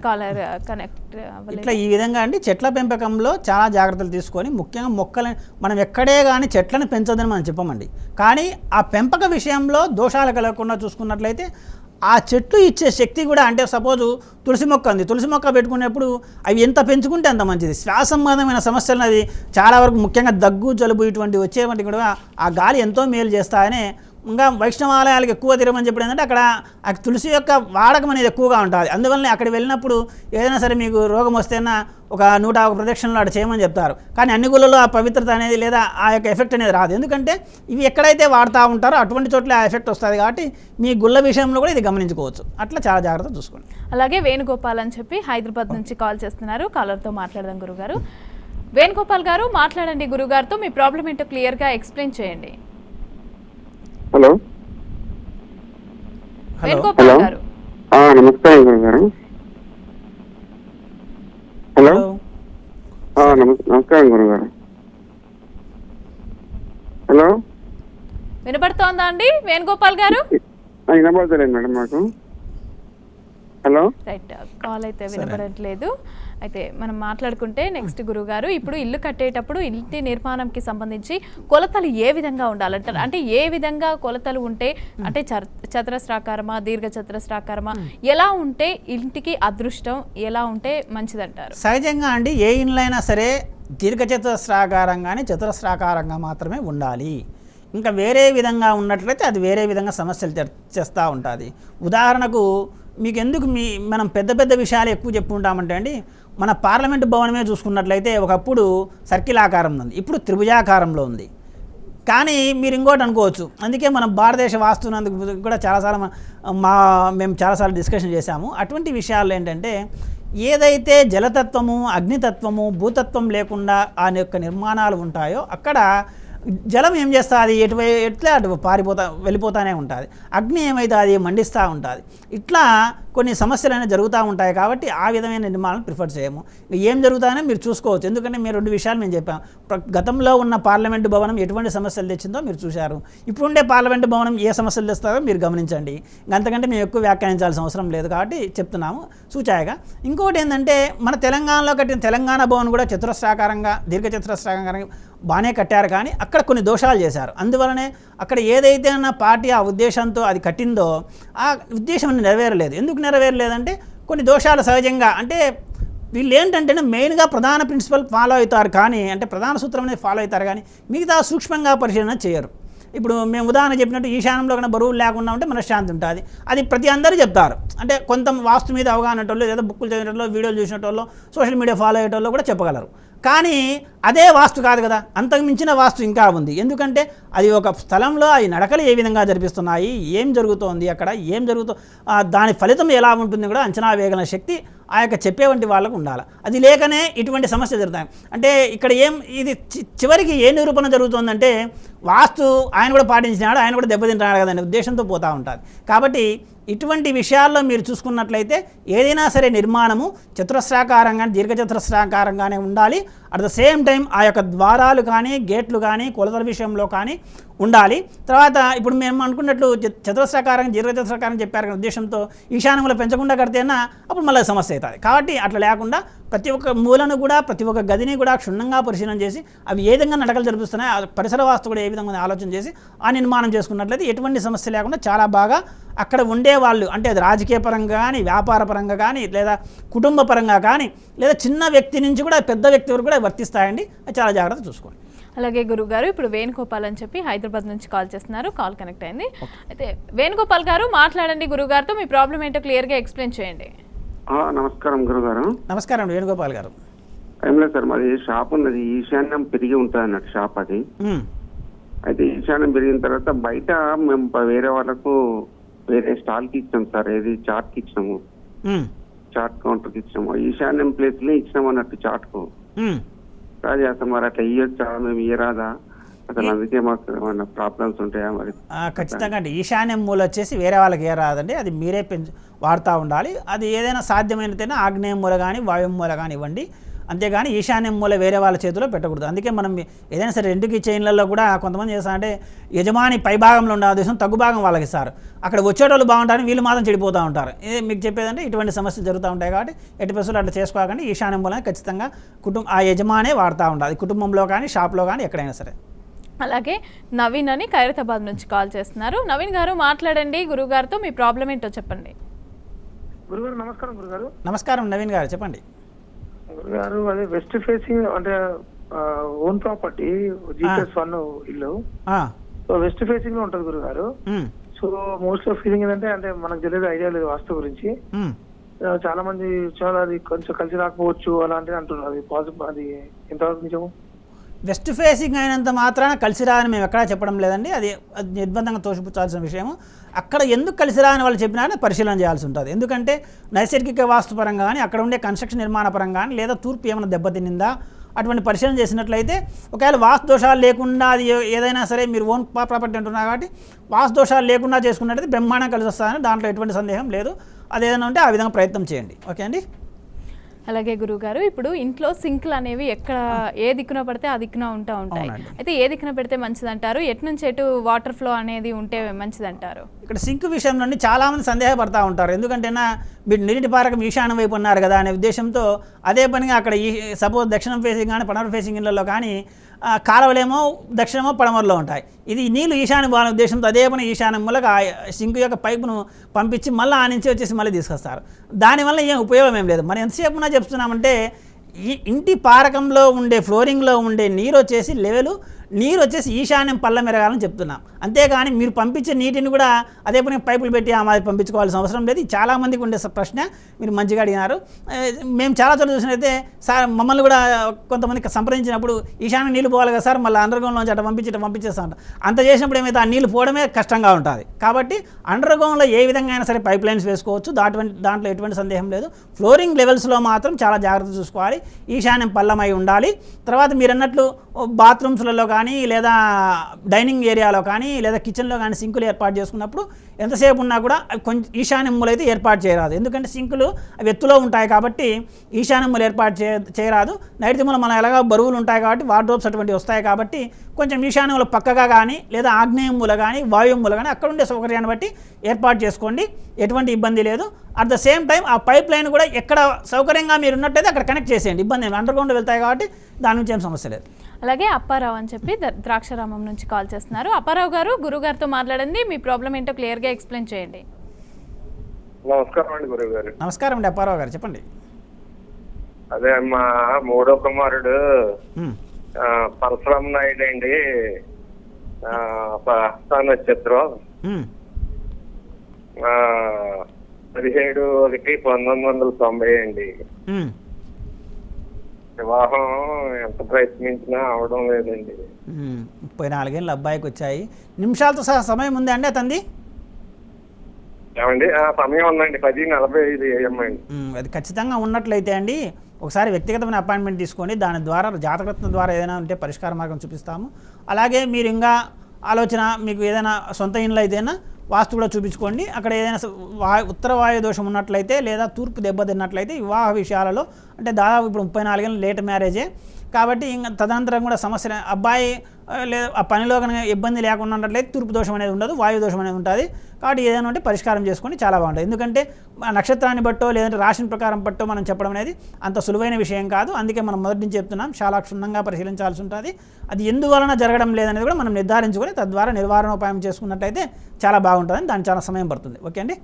కాలర్ కనెక్ట్ ఇట్లా ఈ విధంగా అండి చెట్ల పెంపకంలో చాలా జాగ్రత్తలు తీసుకొని ముఖ్యంగా మొక్కలను మనం ఎక్కడే కానీ చెట్లను పెంచొద్దని మనం చెప్పమండి. కానీ ఆ పెంపక విషయంలో దోషాలు కలగకుండా చూసుకున్నట్లయితే ఆ చెట్లు ఇచ్చే శక్తి కూడా అంటే సపోజు తులసి మొక్క ఉంది, తులసి మొక్క పెట్టుకునేప్పుడు అవి ఎంత పెంచుకుంటే అంత మంచిది. శ్వాస సంబంధమైన సమస్యలు అది చాలా వరకు ముఖ్యంగా దగ్గు జలుబు ఇటువంటి వచ్చేవంటి కూడా ఆ గాలి ఎంతో మేలు చేస్తాయని ఇంకా వైష్ణవాలయాలకు ఎక్కువ తిరగమని చెప్పడం ఏంటంటే అక్కడ ఆ తులసి యొక్క వాడకం అనేది ఎక్కువగా ఉంటుంది. అందువల్లనే అక్కడ వెళ్ళినప్పుడు ఏదైనా సరే మీకు రోగం వస్తేనా ఒక 101 ప్రదక్షిణలు అక్కడ చేయమని చెప్తారు. కానీ అన్ని గుళ్ళలో ఆ పవిత్రత అనేది లేదా ఆ యొక్క ఎఫెక్ట్ అనేది రాదు. ఎందుకంటే ఇవి ఎక్కడైతే వాడుతూ ఉంటారో అటువంటి చోట్ల ఆ ఎఫెక్ట్ వస్తుంది. కాబట్టి మీ గుళ్ళ విషయంలో కూడా ఇది గమనించుకోవచ్చు. అట్లా చాలా జాగ్రత్త చూసుకోండి. అలాగే వేణుగోపాల్ అని చెప్పి హైదరాబాద్ నుంచి కాల్ చేస్తున్నారు. కాలర్తో మాట్లాడదాం గురుగారు. వేణుగోపాల్ గారు మాట్లాడండి, గురుగారితో మీ ప్రాబ్లం ఏంటో క్లియర్గా ఎక్స్ప్లెయిన్ చేయండి. హలో వేణుగోపాల్ గారు. నమస్కారం గురుగారు. హలో నమస్కారం గురుగారు. హలో వినపడుతోందా అండి వేణుగోపాల్ గారు? వినపడతలేదు మేడం మాకు. హలో రైట్, కాల్ అయితే వినపడట్లేదు. అయితే మనం మాట్లాడుకుంటే నెక్స్ట్ గురుగారు, ఇప్పుడు ఇల్లు కట్టేటప్పుడు ఇంటి నిర్మాణంకి సంబంధించి కొలతలు ఏ విధంగా ఉండాలంటారు? అంటే ఏ విధంగా కొలతలు ఉంటే అంటే చతురస్రాకారమా దీర్ఘ చతురస్రాకారమా ఎలా ఉంటే ఇంటికి అదృష్టం, ఎలా ఉంటే మంచిదంటారు? సహజంగా అండి ఏ ఇండ్లైనా సరే దీర్ఘ చతురస్రాకారంగానే చతురస్రాకారంగా మాత్రమే ఉండాలి. ఇంకా వేరే విధంగా ఉన్నట్లయితే అది వేరే విధంగా సమస్యలు చేస్తూ ఉంటుంది. ఉదాహరణకు మీకు ఎందుకు మనం పెద్ద పెద్ద విషయాలు ఎక్కువ చెప్పుకుంటామంటే అండి, మన పార్లమెంటు భవనమే చూసుకున్నట్లయితే ఒకప్పుడు సర్కిల్ ఆకారంలో ఉంది, ఇప్పుడు త్రిభుజాకారంలో ఉంది. కానీ మీరు ఇంకోటి అనుకోవచ్చు, అందుకే మనం భారతదేశ వాస్తునందుకు కూడా చాలాసార్లు మేము చాలాసార్లు డిస్కషన్ చేశాము. అటువంటి విషయాలు ఏంటంటే ఏదైతే జలతత్వము అగ్నితత్వము భూతత్వం లేకుండా ఆ యొక్క నిర్మాణాలు ఉంటాయో అక్కడ జలం ఏం చేస్తుంది, ఎట్లా అటు వెళ్ళిపోతూనే ఉంటుంది. అగ్ని ఏమైతే అది మండిస్తూ ఉంటుంది. ఇట్లా కొన్ని సమస్యలు అనేవి జరుగుతూ ఉంటాయి. కాబట్టి ఆ విధమైన నిర్మాణాలను ప్రిఫర్ చేయము. ఏం జరుగుతాయో మీరు చూసుకోవచ్చు. ఎందుకంటే మీరు 2 విషయాలు మేము చెప్పాం. గతంలో ఉన్న పార్లమెంటు భవనం ఎటువంటి సమస్యలు తెచ్చిందో మీరు చూశారు. ఇప్పుడుండే పార్లమెంటు భవనం ఏ సమస్యలు తెస్తారో మీరు గమనించండి. అంతకంటే మేము ఎక్కువ వ్యాఖ్యానించాల్సిన అవసరం లేదు కాబట్టి చెప్తున్నాము సూచాయగా. ఇంకోటి ఏంటంటే మన తెలంగాణలో కట్టిన తెలంగాణ భవన్ కూడా చతురస్రాకారంగా దీర్ఘచతురస్రాకారంగా బాగానే కట్టారు. కానీ అక్కడ కొన్ని దోషాలు చేశారు. అందువలనే అక్కడ ఏదైతే నా పార్టీ ఆ ఉద్దేశంతో అది కట్టిందో ఆ ఉద్దేశం నెరవేరలేదు. ఎందుకు నెరవేరలేదంటే కొన్ని దోషాలు సహజంగా, అంటే వీళ్ళు ఏంటంటే మెయిన్గా ప్రధాన ప్రిన్సిపల్ ఫాలో అవుతారు, కానీ అంటే ప్రధాన సూత్రం అనేది ఫాలో అవుతారు, కానీ మిగతా సూక్ష్మంగా పరిశీలన చేయరు. ఇప్పుడు మేము ఉదాహరణ చెప్పినట్టు ఈశాన్యంలో కన్నా బరువులు లేకుండా ఉంటే మనశ్శాంతి ఉంటుంది. అది ప్రతి అందరూ చెప్తారు. అంటే కొంత వాస్తు మీద అవగాహన వాళ్ళు, లేదా బుక్కులు చదివినట్లో, వీడియోలు చూసినట్లో, సోషల్ మీడియా ఫాలో అయ్యేటోళ్ళు కూడా చెప్పగలరు. కానీ అదే వాస్తు కాదు కదా, అంతకు మించిన వాస్తు ఇంకా ఉంది. ఎందుకంటే అది ఒక స్థలంలో ఈ నడకలు ఏ విధంగా జరిపిస్తున్నాయి, ఏం జరుగుతోంది, అక్కడ ఏం దాని ఫలితం ఎలా ఉంటుంది కూడా అంచనా వేయగల శక్తి ఆ యొక్క చెప్పే వంటి వాళ్ళకు ఉండాలి. అది లేకనే ఇటువంటి సమస్యలు జరుగుతాయి. అంటే ఇక్కడ ఇది చివరికి ఏ నిరూపణ జరుగుతుందంటే వాస్తు ఆయన కూడా పాటించినాడు, ఆయన కూడా దెబ్బతింటున్నాడు కదనే ఉద్దేశంతో పోతూ ఉంటుంది. కాబట్టి ఇటువంటి విషయాల్లో మీరు చూసుకున్నట్లయితే ఏదైనా సరే నిర్మాణము చతురస్రాకారంగా దీర్ఘచతురస్రాకారంగానే ఉండాలి. అట్ ద సేమ్ టైం ఆ యొక్క ద్వారాలు కానీ గేట్లు కానీ కొలతల విషయంలో కానీ ఉండాలి. తర్వాత ఇప్పుడు మేము అనుకున్నట్లు చతురస్రాకారం దీర్ఘచతురస్రాకారం చెప్పారు కానీ ఉద్దేశంతో ఈశాన్యంలో పెంచకుండా కడితేనా అప్పుడు మళ్ళీ సమస్య అవుతుంది. కాబట్టి అట్లా లేకుండా ప్రతి ఒక్క మూలను కూడా ప్రతి ఒక్క గదిని కూడా క్షుణ్ణంగా పరిశీలన చేసి అవి ఏ విధంగా నడకలు జరిపిస్తున్నాయి, ఆ పరిసర వాస్తు కూడా ఏ విధంగా ఆలోచన చేసి ఆ నిర్మాణం చేసుకున్నట్లయితే ఎటువంటి సమస్య లేకుండా చాలా బాగా అక్కడ ఉండేవాళ్ళు, అంటే అది రాజకీయ పరంగా కానీ వ్యాపార పరంగా కానీ లేదా కుటుంబ పరంగా కానీ లేదా చిన్న వ్యక్తి నుంచి కూడా పెద్ద వ్యక్తి వరకు కూడా వర్తిస్తాయండి. అది చాలా జాగ్రత్త చూసుకోండి. అలాగే గురుగారు ఇప్పుడు వేణుగోపాల్ అని చెప్పి హైదరాబాద్ నుంచి కాల్ చేస్తున్నారు. కాల్ కనెక్ట్ అయింది. అయితే వేణుగోపాల్ గారు మాట్లాడండి. గురుగారితో మీ ప్రాబ్లం ఏంటో క్లియర్గా ఎక్స్ప్లెయిన్ చేయండి. నమస్కారం గురుగారు. నమస్కారం వేణుగోపాల్ గారు. ఏం లేదు సార్, మాది షాప్ ఉన్నది, ఈశాన్యం పెరిగి ఉంటుంది అన్నట్టు షాప్ అది. అయితే ఈశాన్యం పెరిగిన తర్వాత బయట మేము వేరే వాళ్ళకు వేరే స్టాల్కి ఇచ్చాం సార్, ఏది చాట్కి ఇచ్చినాము, చాట్ కౌంటర్కి ఇచ్చినాము, ఈశాన్యం ప్లేస్లో ఇచ్చినాము అన్నట్టు చాట్కు. అది అసలు మరి అట్లా ఇయ్యొచ్చా, మేము ఇయ్యరాదా అసలు, అందుకే మాకు ఏమన్నా ప్రాబ్లమ్స్ ఉంటాయా మరి? ఖచ్చితంగా అండి. ఈశాన్యం మూల వచ్చేసి వేరే వాళ్ళకి ఏ రాదండి, అది మీరే వాడుతూ ఉండాలి. అది ఏదైనా సాధ్యమైనదైనా ఆగ్నేయం మూల కానీ వాయువు మూల కానీ ఇవ్వండి. అంతేగాని ఈశాన్యం మూల వేరే వాళ్ళ చేతిలో పెట్టకూడదు. అందుకే మనం ఏదైనా సరే రెండుకి చైన్లలో కూడా కొంతమంది చేస్తారంటే యజమాని పై భాగంలో ఉండే ఉద్దేశం తగ్గు భాగం వాళ్ళకి ఇస్తారు. అక్కడ వచ్చేటోళ్ళు బాగుంటారని వీళ్ళు మాత్రం చెడిపోతూ ఉంటారు. ఇది మీకు చెప్పేదంటే ఇటువంటి సమస్యలు జరుగుతూ ఉంటాయి. కాబట్టి ఎట్టి పరిస్థితులు అట్లా చేసుకోకండి. ఈశాన్యం మూలని ఖచ్చితంగా ఆ యజమానే వాడుతూ ఉండాలి, కుటుంబంలో కానీ షాప్లో కానీ ఎక్కడైనా సరే. అలాగే నవీన్ అని ఖైరతాబాద్ నుంచి కాల్ చేస్తున్నారు. నవీన్ గారు మాట్లాడండి. గురుగారితో మీ ప్రాబ్లం ఏంటో చెప్పండి. గురుగారు నమస్కారం. గురుగారు నమస్కారం. నవీన్ గారు చెప్పండి. గురుగారు అదే వెస్ట్ ఫేసింగ్ అంటే ఓన్ ప్రాపర్టీ GS1 ఇల్లు, సో వెస్ట్ ఫేసింగ్ లో ఉంటది గురుగారు. సో మోస్ట్ ఆఫ్ ఫీలింగ్ ఏంటంటే, అంటే మనకు తెలియదు, ఐడియా లేదు వాస్తు గురించి. చాలా మంది చాలా అది కొంచెం కలిసి రాకపోవచ్చు అలాంటివి అంటున్నారు. అది పాసిబుల్, అది ఎంతవరకు నిజము? వెస్ట్ ఫేసింగ్ అయినంత మాత్రాన కలిసి రాని మేము ఎక్కడా చెప్పడం లేదండి. అది నిర్బంధంగా తోసిపుచ్చాల్సిన విషయము. అక్కడ ఎందుకు కలిసి రాని వాళ్ళు చెప్పినా పరిశీలన చేయాల్సి ఉంటుంది. ఎందుకంటే నైసర్గిక వాస్తుపరంగా కానీ అక్కడ ఉండే కన్స్ట్రక్షన్ నిర్మాణ పరంగా కానీ లేదా తూర్పు ఏమైనా దెబ్బతినిందా అటువంటి పరిశీలన చేసినట్లయితే, ఒకవేళ వాస్తు దోషాలు లేకుండా అది ఏదైనా సరే మీరు ఓన్ ప్రాపర్టీ అంటున్నారు కాబట్టి వాస్తు దోషాలు లేకుండా చేసుకున్నట్టయితే బ్రహ్మాండం కలిసి వస్తుందని దాంట్లో ఎటువంటి సందేహం లేదు. అదేదైనా ఉంటే ఆ విధంగా ప్రయత్నం చేయండి. ఓకే అండి. అలాగే గురుగారు ఇప్పుడు ఇంట్లో సింక్లు అనేవి ఎక్కడ ఏ దిక్కున పడితే ఆ దిక్కున ఉంటాయి. అయితే ఏ దిక్కున పెడితే మంచిదంటారు, ఎటు నుంచి ఎటు వాటర్ ఫ్లో అనేది ఉంటే మంచిదంటారు? ఇక్కడ సింక్ విషయం నుండి చాలామంది సందేహపడతా ఉంటారు. ఎందుకంటే మీరు నీటి పారకం ఈశాన్యం వైపు ఉన్నారు కదా అనే ఉద్దేశంతో అదే పనిగా అక్కడ సపోజ్ దక్షిణం ఫేసింగ్ కానీ పడమర ఫేసింగ్ ఇళ్లలో కానీ కాలువలేమో దక్షిణమో పడమరలో ఉంటాయి. ఇది నీళ్ళు ఈశాన్యం పోవాలనే ఉద్దేశంతో అదే పని ఈశాన్యం మూలక సింక్ యొక్క పైపును పంపించి మళ్ళీ ఆ నుంచి వచ్చేసి మళ్ళీ తీసుకొస్తారు. దానివల్ల ఏం ఉపయోగం ఏం లేదు. మనం ఎంతసేపు చెప్తున్నామంటే ఈ ఇంటి పారకంలో ఉండే ఫ్లోరింగ్లో ఉండే నీరు వచ్చేసి నీరు వచ్చేసి ఈశాన్యం పళ్ళ మెరగాలని చెప్తున్నాం. అంతేగాని మీరు పంపించే నీటిని కూడా అదే పని పైపులు పెట్టి మాది పంపించుకోవాల్సిన అవసరం లేదు. చాలామందికి ఉండే ప్రశ్న మీరు మంచిగా అడిగినారు. మేము చాలా చోట్ల చూసినైతే సార్ మమ్మల్ని కూడా కొంతమందికి సంప్రదించినప్పుడు ఈశాన్యం నీళ్ళు పోవాలి కదా సార్, మళ్ళీ అండర్గ్రౌండ్లోంచి అట్లా పంపించేస్తా ఉంటాం. అంత చేసినప్పుడు ఏమైతే ఆ నీళ్ళు పోవడమే కష్టంగా ఉంటుంది. కాబట్టి అండర్గ్రౌండ్లో ఏ విధంగా అయినా సరే పైప్ లైన్స్ వేసుకోవచ్చు, దాంట్లో ఎటువంటి సందేహం లేదు. ఫ్లోరింగ్ లెవెల్స్లో మాత్రం చాలా జాగ్రత్త చూసుకోవాలి. ఈశాన్యం పల్లమై ఉండాలి. తర్వాత మీరు అన్నట్లు బాత్రూమ్స్లలో కానీ కానీ లేదా డైనింగ్ ఏరియాలో కానీ లేదా కిచెన్లో కానీ సింకులు ఏర్పాటు చేసుకున్నప్పుడు ఎంతసేపు ఉన్నా కూడా అవి కొంచెం ఈశాన్యములు అయితే ఏర్పాటు చేయరాదు. ఎందుకంటే సింకులు అవి ఎత్తులో ఉంటాయి కాబట్టి ఈశాన్యములు ఏర్పాటు చేయరాదు. నైరుతిములు మన ఎలాగో బరువులు ఉంటాయి కాబట్టి వార్డ్రోబ్స్ అటువంటివి వస్తాయి కాబట్టి కొంచెం ఈశాన్యములు పక్కగా కానీ లేదా ఆగ్నేయములు కానీ వాయుములు కానీ అక్కడ ఉండే సౌకర్యాన్ని బట్టి ఏర్పాటు చేసుకోండి, ఎటువంటి ఇబ్బంది లేదు. అట్ ద సేమ్ టైం ఆ పైప్ లైన్ కూడా ఎక్కడ సౌకర్యంగా మీరు ఉన్నట్టయితే అక్కడ కనెక్ట్ చేసేయండి, ఇబ్బంది ఏమి అండర్ గ్రౌండ్ వెళ్తాయి కాబట్టి దాని నుంచి ఏం సమస్య లేదు. అలాగే అప్పారావు అని చెప్పి ద్రాక్షారామం నుంచి కాల్ చేస్తున్నారు. అప్పారావు గారు, గురుగారితో మాట్లాడండి, మీ ప్రాబ్లం ఏంటో క్లియర్గా ఎక్స్ప్లెయిన్ చేయండి. నమస్కారం అండి గురువు గారు. నమస్కారం అండి అప్పారావు గారు, చెప్పండి. అదే మా మూడో కుమారుడు పరశురామ నాయుడు అండి, హస్త నక్షత్రం 17/1/1990 అండి. వివాహం ఎంత ప్రయత్నించినా అవడం లేదండి. 34 ఏళ్ళు అబ్బాయికి వచ్చాయి. నిమిషాలతో సహా సమయం ఉంది అండి అతనిది? ఏమండి సమయం ఉందండి, 10:45 AM అండి. అది ఖచ్చితంగా ఉన్నట్లయితే అండి ఒకసారి వ్యక్తిగతమైన అపాయింట్మెంట్ తీసుకోండి, దాని ద్వారా జాతకరత్నం ద్వారా ఏదైనా ఉంటే పరిష్కార మార్గం చూపిస్తాము. అలాగే మీరు ఇంకా ఆలోచన మీకు ఏదైనా సొంత ఇండ్లు అయితేనా వాస్తు కూడా చూపించుకోండి. అక్కడ ఏదైనా ఉత్తర వాయు దోషం ఉన్నట్లయితే లేదా తూర్పు దెబ్బతిన్నట్లయితే వివాహ విషయాలలో అంటే దాదాపు ఇప్పుడు 34 ఏళ్ళు లేట్ మ్యారేజే కాబట్టి ఇంకా తదనంతరం కూడా సమస్య అబ్బాయి లేదా ఆ పనిలో కనుక ఇబ్బంది లేకుండా ఉన్నట్లయితే తూర్పు దోషం అనేది ఉండదు, వాయు దోషం అనేది ఉంటుంది. కాబట్టి ఏదైనా ఉంటే పరిష్కారం చేసుకొని చాలా బాగుంటుంది. ఎందుకంటే నక్షత్రాన్ని బట్టో లేదంటే రాశిని ప్రకారం బట్టో మనం చెప్పడం అనేది అంత సులువైన విషయం కాదు. అందుకే మనం మొదటి నుంచి చెప్తున్నాం, చాలా క్షుణ్ణంగా పరిశీలించాల్సి ఉంటుంది. అది ఎందువలన జరగడం లేదనేది కూడా మనం నిర్ధారించుకొని తద్వారా నివారణోపాయం చేసుకున్నట్టయితే చాలా బాగుంటుందని, దానికి చాలా సమయం పడుతుంది. ఓకే అండి.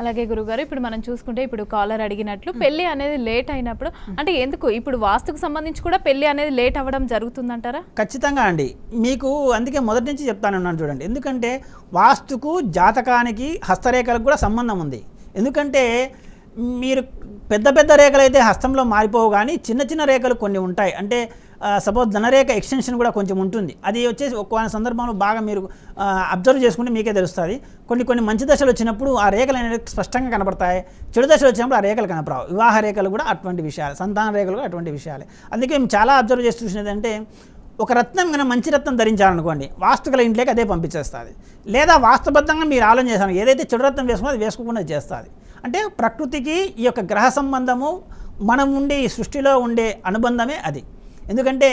అలాగే గురుగారు, ఇప్పుడు మనం చూసుకుంటే ఇప్పుడు కాలర్ అడిగినట్లు పెళ్లి అనేది లేట్ అయినప్పుడు అంటే ఎందుకు ఇప్పుడు వాస్తుకు సంబంధించి కూడా పెళ్లి అనేది లేట్ అవ్వడం జరుగుతుందంటారా? ఖచ్చితంగా అండి, మీకు అందుకే మొదటి నుంచి చెప్తానున్నాను చూడండి. ఎందుకంటే వాస్తుకు జాతకానికి హస్తరేఖలకు కూడా సంబంధం ఉంది. ఎందుకంటే మీరు పెద్ద పెద్ద రేఖలు అయితే హస్తంలో మారిపోవు, కానీ చిన్న చిన్న రేఖలు కొన్ని ఉంటాయి. అంటే సపోజ్ ధనరేఖ ఎక్స్టెన్షన్ కూడా కొంచెం ఉంటుంది. అది వచ్చేసి ఒక్కొక్క సందర్భంలో బాగా మీరు అబ్జర్వ్ చేసుకుంటే మీకే తెలుస్తుంది. కొన్ని మంచి దశలు వచ్చినప్పుడు ఆ రేఖలు అనేవి స్పష్టంగా కనపడతాయి, చెడు దశలు వచ్చినప్పుడు ఆ రేఖలు కనపడవు. వివాహ రేఖలు కూడా అటువంటి విషయాలు, సంతాన రేఖలు కూడా అటువంటి విషయాలే. అందుకే మేము చాలా అబ్జర్వ్ చేసి చూసినది అంటే ఒక రత్నం కన్నా మంచి రత్నం ధరించాలనుకోండి, వాస్తుగల ఇంట్లోకి అదే పంపించేస్తుంది. లేదా వాస్తుబద్ధంగా మీరు ఆలోచన చేస్తాను ఏదైతే చెడు రత్నం వేసుకున్నా అది వేసుకోకుండా చేస్తుంది. అంటే ప్రకృతికి ఈ యొక్క గ్రహ సంబంధము మనం ఉండే ఈ సృష్టిలో ఉండే అనుబంధమే అది. ఎందుకంటే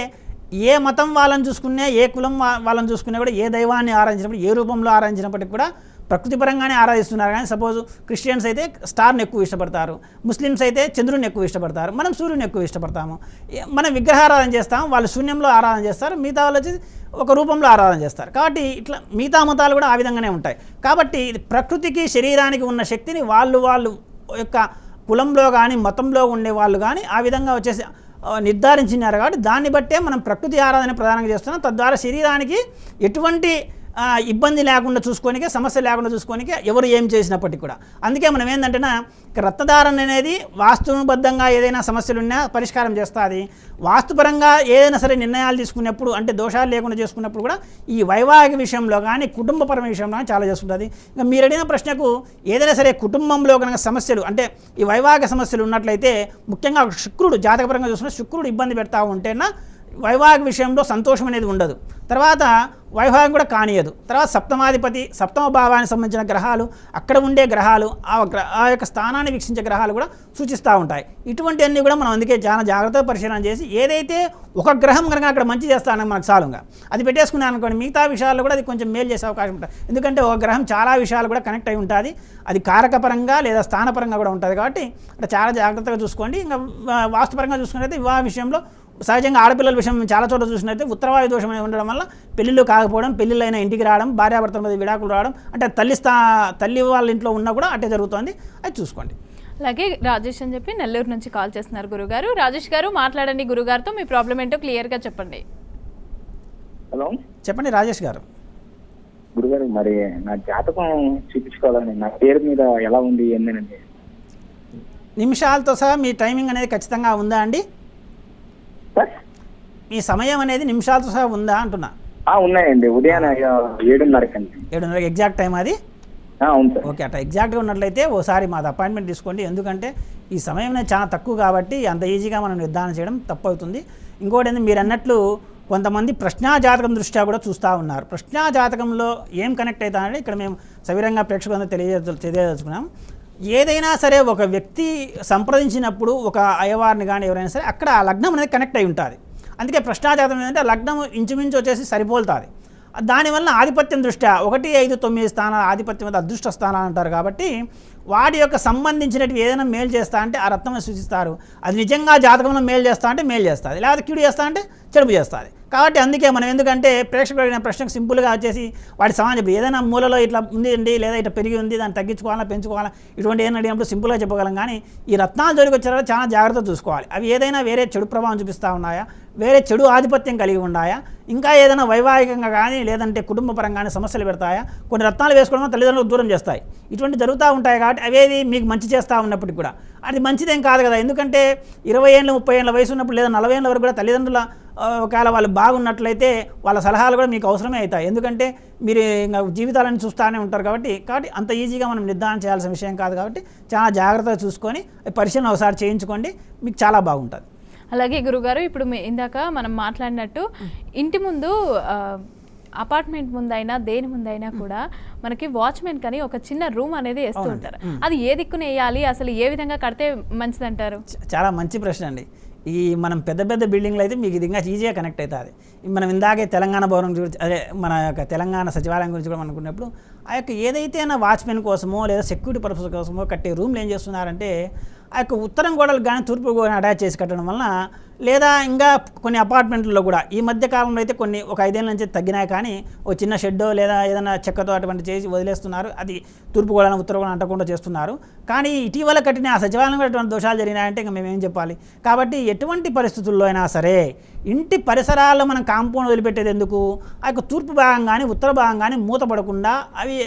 ఏ మతం వాళ్ళని చూసుకునే, ఏ కులం వాళ్ళని చూసుకునే కూడా, ఏ దైవాన్ని ఆరాధించినప్పుడు, ఏ రూపంలో ఆరాధించినప్పటికీ కూడా ప్రకృతి పరంగానే ఆరాధిస్తున్నారు. కానీ సపోజ్ క్రిస్టియన్స్ అయితే స్టార్ని ఎక్కువ ఇష్టపడతారు, ముస్లిమ్స్ అయితే చంద్రుని ఎక్కువ ఇష్టపడతారు, మనం సూర్యుని ఎక్కువ ఇష్టపడతాము. మనం విగ్రహారాధన చేస్తాం, వాళ్ళు శూన్యంలో ఆరాధన చేస్తారు, మిగతా వాళ్ళు వచ్చి ఒక రూపంలో ఆరాధన చేస్తారు. కాబట్టి ఇట్లా మిగతా మతాలు కూడా ఆ విధంగానే ఉంటాయి. కాబట్టి ప్రకృతికి శరీరానికి ఉన్న శక్తిని వాళ్ళు యొక్క కులంలో కానీ మతంలో ఉండే వాళ్ళు కానీ ఆ విధంగా వచ్చేసి నిర్ధారించినారు. కాబట్టి దాన్ని బట్టే మనం ప్రకృతి ఆరాధన ప్రధానంగా చేస్తున్నాం. తద్వారా శరీరానికి ఎటువంటి ఇబ్బంది లేకుండా చూసుకోనికే, సమస్య లేకుండా చూసుకోనికే ఎవరు ఏం చేసినప్పటికీ కూడా. అందుకే మనం ఏంటంటేనా రత్నధారణ అనేది వాస్తుబద్ధంగా ఏదైనా సమస్యలు ఉన్నా పరిష్కారం చేస్తుంది. వాస్తుపరంగా ఏదైనా సరే నిర్ణయాలు తీసుకున్నప్పుడు అంటే దోషాలు లేకుండా చేసుకున్నప్పుడు కూడా ఈ వైవాహిక విషయంలో కానీ కుటుంబపరమైన విషయంలో కానీ చాలా చేస్తుంటుంది. ఇంకా మీరు అడిగిన ప్రశ్నకు ఏదైనా సరే కుటుంబంలో కనుక సమస్యలు అంటే ఈ వైవాహిక సమస్యలు ఉన్నట్లయితే ముఖ్యంగా శుక్రుడు జాతకపరంగా చూసుకుంటే శుక్రుడు ఇబ్బంది పెడతా ఉంటేనా వైవాహిక విషయంలో సంతోషం అనేది ఉండదు. తర్వాత వైవాహికం కూడా కానియదు. తర్వాత సప్తమాధిపతి, సప్తమ భావానికి సంబంధించిన గ్రహాలు, అక్కడ ఉండే గ్రహాలు, ఆ యొక్క స్థానాన్ని వీక్షించే గ్రహాలు కూడా సూచిస్తూ ఉంటాయి. ఇటువంటివన్నీ కూడా మనం అందుకే చాలా జాగ్రత్తగా పరిశీలన చేసి ఏదైతే ఒక గ్రహం కనుక అక్కడ మంచి చేస్తానని మనకు చాలుగా అది పెట్టేసుకున్నాను అనుకోండి, మిగతా విషయాల్లో కూడా అది కొంచెం మేలు చేసే అవకాశం ఉంటుంది. ఎందుకంటే ఒక గ్రహం చాలా విషయాలు కూడా కనెక్ట్ అయి ఉంటుంది, అది కారకపరంగా లేదా స్థానపరంగా కూడా ఉంటుంది. కాబట్టి అక్కడ చాలా జాగ్రత్తగా చూసుకోండి. ఇంకా వాస్తుపరంగా చూసుకున్నట్లయితే వివాహ విషయంలో సహజంగా ఆడపిల్లల విషయం చాలా చోట్ల చూసినట్లయితే ఉత్తరవాయు దోషం అనేది ఉండడం వల్ల పెళ్ళిళ్ళు కాకపోవడం, పెళ్ళిళ్ళైనా ఇంటికి రావడం, భార్యాభర్తల మీద విడాకులు రావడం, అంటే తల్లి వాళ్ళ ఇంట్లో ఉన్నా కూడా అట్టే జరుగుతుంది. అది చూసుకోండి. అలాగే రాజేష్ అని చెప్పి నెల్లూరు నుంచి కాల్ చేస్తున్నారు గురుగారు. రాజేష్ గారు మాట్లాడండి, గురుగారితో మీ ప్రాబ్లం ఏంటో క్లియర్గా చెప్పండి. హలో, చెప్పండి రాజేష్ గారు. గురుగారు, మరి నా జాతకం చూపించుకోవాలని నా పేరు మీద ఎలా ఉంది ఏంటండి? నిమిషాలతో సహా మీ టైమింగ్ అనేది ఖచ్చితంగా ఉందా అండి? మీ సమయం అనేది నిమిషాలతో సహా ఉందా అంటున్నా. ఉన్నాయండి, ఉదయాన్నే 7:30 ఎగ్జాక్ట్ టైం అది? అవును సార్. ఓకే, అట్లా ఎగ్జాక్ట్గా ఉన్నట్లయితే ఓసారి మాది అపాయింట్మెంట్ తీసుకోండి. ఎందుకంటే ఈ సమయం అనేది చాలా తక్కువ కాబట్టి అంత ఈజీగా మనం నిర్ధారణ చేయడం తప్పు అవుతుంది. ఇంకోటి ఏంటి, మీరు అన్నట్లు కొంతమంది ప్రశ్నాజాతకం దృష్ట్యా కూడా చూస్తూ ఉన్నారు. ప్రశ్నాజాతకంలో ఏం కనెక్ట్ అవుతానంటే ఇక్కడ మేము సవిరంగా ప్రేక్షకులందరూ తెలియజేసుకున్నాం. ఏదైనా సరే ఒక వ్యక్తి సంప్రదించినప్పుడు ఒక అయ్యవారిని కానీ ఎవరైనా సరే అక్కడ ఆ లగ్నం అనేది కనెక్ట్ అయి ఉంటుంది. అందుకే ప్రశ్నాజాతకం ఏంటంటే లగ్నం ఇంచుమించు వచ్చేసి సరిపోలుతుంది. దానివల్ల ఆధిపత్యం దృష్ట్యా 1, 5, 9 స్థానాల ఆధిపత్యం మీద అదృష్ట స్థానాలు అంటారు. కాబట్టి వాటి యొక్క సంబంధించినవి ఏదైనా మేలు చేస్తా అంటే ఆ రత్నం సూచిస్తారు. అది నిజంగా జాతకంలో మేలు చేస్తా అంటే మేలు చేస్తుంది, లేకపోతే కీడు చేస్తా అంటే చెడుపు చేస్తుంది. కాబట్టి అందుకే మనం ఎందుకంటే ప్రేక్షకులు అడిగిన ప్రశ్నకు సింపుల్గా వచ్చేసి వాటి సమాజం చెప్పి ఏదైనా మూలలో ఇట్లా ఉంది అండి, లేదా ఇట్లా పెరిగి ఉంది, దాన్ని తగ్గించుకోవాలా పెంచుకోవాలా ఇటువంటి ఏమైనా అడిగినప్పుడు సింపుల్గా చెప్పగలం. కానీ ఈ రత్నాలు జోలికి వచ్చారో చాలా జాగ్రత్త చూసుకోవాలి. అవి ఏదైనా వేరే చెడు ప్రభావం చూపిస్తూ ఉన్నాయా, వేరే చెడు ఆధిపత్యం కలిగి ఉన్నాయా, ఇంకా ఏదైనా వైవాహికంగా కానీ లేదంటే కుటుంబపరంగా కానీ సమస్యలు పెడతాయా, కొన్ని రత్నాలు వేసుకోవడం తల్లిదండ్రులకు దూరం చేస్తాయి. ఇటువంటి జరుగుతూ ఉంటాయి. కాబట్టి అవేది మీకు మంచి చేస్తూ ఉన్నప్పటికీ కూడా అది మంచిదేం కాదు కదా. ఎందుకంటే 20 ఏళ్ళ 30 ఏళ్ళ వయసు ఉన్నప్పుడు లేదా 40 ఏళ్ళ వరకు కూడా తల్లిదండ్రుల ఒకవేళ వాళ్ళు బాగున్నట్లయితే వాళ్ళ సలహాలు కూడా మీకు అవసరమే అవుతాయి. ఎందుకంటే మీరు ఇంకా జీవితాలను చూస్తూనే ఉంటారు. కాబట్టి అంత ఈజీగా మనం నిర్ధారణ చేయాల్సిన విషయం కాదు. కాబట్టి చాలా జాగ్రత్తగా చూసుకొని పరిశీలన ఒకసారి చేయించుకోండి, మీకు చాలా బాగుంటుంది. అలాగే గురుగారు, ఇప్పుడు ఇందాక మనం మాట్లాడినట్టు ఇంటి ముందు అపార్ట్మెంట్ ముందైనా దేని ముందైనా కూడా మనకి వాచ్మెన్ కానీ ఒక చిన్న రూమ్ అనేది వేస్తూ ఉంటారు. అది ఏ దిక్కున వేయాలి, అసలు ఏ విధంగా కడితే మంచిదంటారు? చాలా మంచి ప్రశ్న అండి. ఈ మనం పెద్ద పెద్ద బిల్డింగ్లు అయితే మీకు ఇది ఇంకా ఈజీగా కనెక్ట్ అవుతుంది. మనం ఇందాకే తెలంగాణ భవనం గురించి అదే మన యొక్క తెలంగాణ సచివాలయం గురించి కూడా అనుకున్నప్పుడు ఆ యొక్క ఏదైతే వాచ్మెన్ కోసమో లేదా సెక్యూరిటీ పర్పస్ కోసమో కట్టే రూమ్లు ఏం చేస్తున్నారంటే ఆ యొక్క ఉత్తరం గోడలకు కానీ తూర్పు గోడను అటాచ్ చేసి కట్టడం వలన, లేదా ఇంకా కొన్ని అపార్ట్మెంట్లో కూడా ఈ మధ్య కాలంలో అయితే కొన్ని ఒక 5 ఏళ్ళ నుంచి తగ్గినాయి. కానీ ఒక చిన్న షెడ్డో లేదా ఏదైనా చెక్కతో అటువంటి చేసి వదిలేస్తున్నారు. అది తూర్పు గోడను ఉత్తర గోడను అంటకుండా చేస్తున్నారు. కానీ ఇటీవల కట్టిన ఆ సచివాలయం అటువంటి దోషాలు జరిగినాయంటే ఇంకా మేమేం చెప్పాలి. కాబట్టి ఎటువంటి పరిస్థితుల్లో అయినా సరే ఇంటి పరిసరాల్లో మనం కాంపౌండ్ వదిలిపెట్టేది ఎందుకు, ఆ యొక్క తూర్పు భాగం కానీ ఉత్తర భాగం కానీ మూతపడకుండా అవి